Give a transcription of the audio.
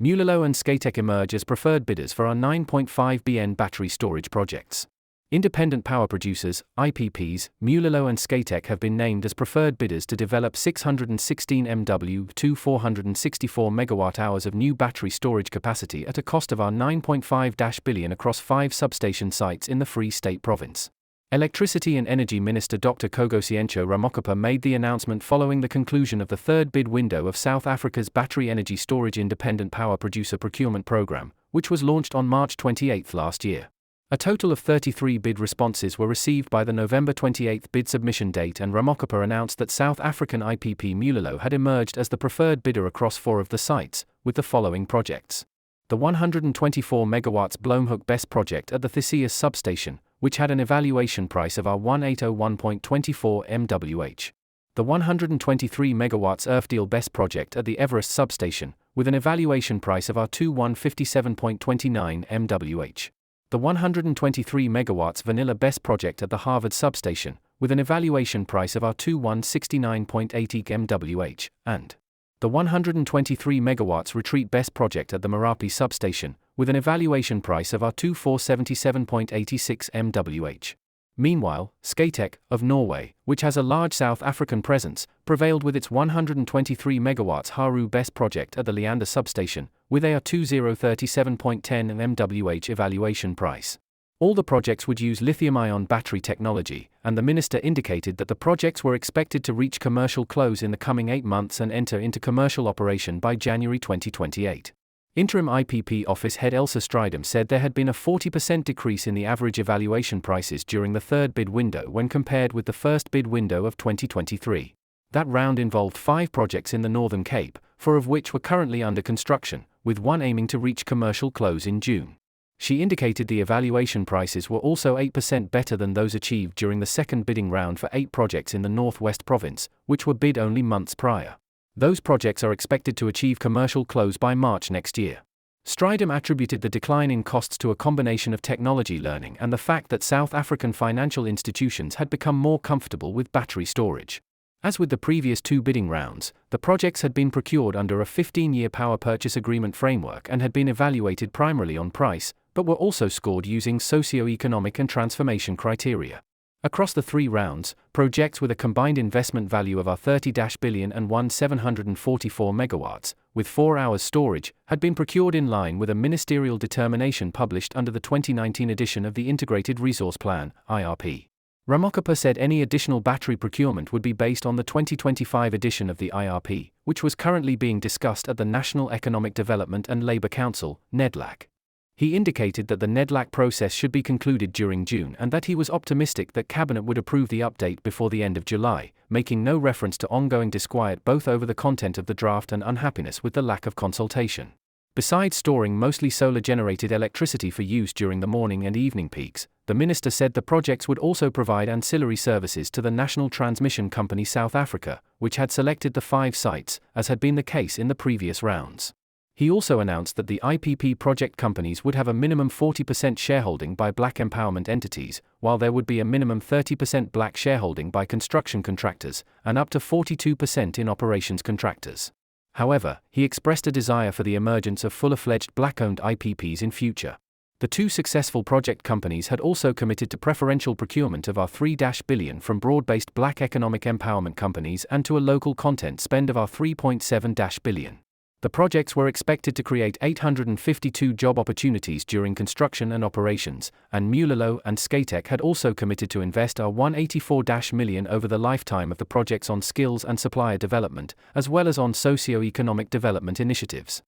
Mulilo and Scatec emerge as preferred bidders for R9.5bn battery storage projects. Independent power producers, IPPs, Mulilo and Scatec have been named as preferred bidders to develop 616 MW 464 MWh of new battery storage capacity at a cost of R9.5 billion across 5 substation sites in the Free State Province. Electricity and Energy Minister Dr. Kgosientsho Ramokgopa made the announcement following the conclusion of the third bid window of South Africa's Battery Energy Storage Independent Power Producer Procurement Programme, which was launched on March 28 last year. A total of 33 bid responses were received by the November 28 bid submission date, and Ramokgopa announced that South African IPP Mulilo had emerged as the preferred bidder across 4 of the sites, with the following projects. The 124 MW Bloemhoek BESS project at the Theseus substation, which had an evaluation price of R1.801.24 MWh. The 123 MW Erfdeel BESS project at the Everest substation, with an evaluation price of R2157.29 MWh. The 123 MW Vanilla BESS project at the Harvard substation, with an evaluation price of R2169.80 MWh, and the 123 MW Retreat BESS project at the Marapi substation, with an evaluation price of R2477.86 MWh. Meanwhile, Scatec, of Norway, which has a large South African presence, prevailed with its 123 MW Haru BESS project at the Leander substation, with a R2037.10 MWh evaluation price. All the projects would use lithium-ion battery technology, and the minister indicated that the projects were expected to reach commercial close in the coming 8 months and enter into commercial operation by January 2028. Interim IPP Office Head Elsa Strydom said there had been a 40% decrease in the average evaluation prices during the third bid window when compared with the first bid window of 2023. That round involved 5 projects in the Northern Cape, 4 of which were currently under construction, with 1 aiming to reach commercial close in June. She indicated the evaluation prices were also 8% better than those achieved during the second bidding round for 8 projects in the Northwest Province, which were bid only months prior. Those projects are expected to achieve commercial close by March next year. Strydom attributed the decline in costs to a combination of technology learning and the fact that South African financial institutions had become more comfortable with battery storage. As with the previous 2 bidding rounds, the projects had been procured under a 15-year power purchase agreement framework and had been evaluated primarily on price, but were also scored using socio-economic and transformation criteria. Across the 3 rounds, projects with a combined investment value of R30 billion and 1,744 MW, with 4 hours storage, had been procured in line with a ministerial determination published under the 2019 edition of the Integrated Resource Plan, IRP. Ramokgopa said any additional battery procurement would be based on the 2025 edition of the IRP, which was currently being discussed at the National Economic Development and Labour Council, NEDLAC. He indicated that the NEDLAC process should be concluded during June and that he was optimistic that Cabinet would approve the update before the end of July, making no reference to ongoing disquiet both over the content of the draft and unhappiness with the lack of consultation. Besides storing mostly solar-generated electricity for use during the morning and evening peaks, the minister said the projects would also provide ancillary services to the National Transmission Company South Africa, which had selected the 5 sites, as had been the case in the previous rounds. He also announced that the IPP project companies would have a minimum 40% shareholding by black empowerment entities, while there would be a minimum 30% black shareholding by construction contractors, and up to 42% in operations contractors. However, he expressed a desire for the emergence of full-fledged black-owned IPPs in future. The 2 successful project companies had also committed to preferential procurement of R3 billion from broad-based black economic empowerment companies and to a local content spend of R3.7 billion. The projects were expected to create 852 job opportunities during construction and operations, and Mulilo and Scatec had also committed to invest R184 million over the lifetime of the projects on skills and supplier development, as well as on socio-economic development initiatives.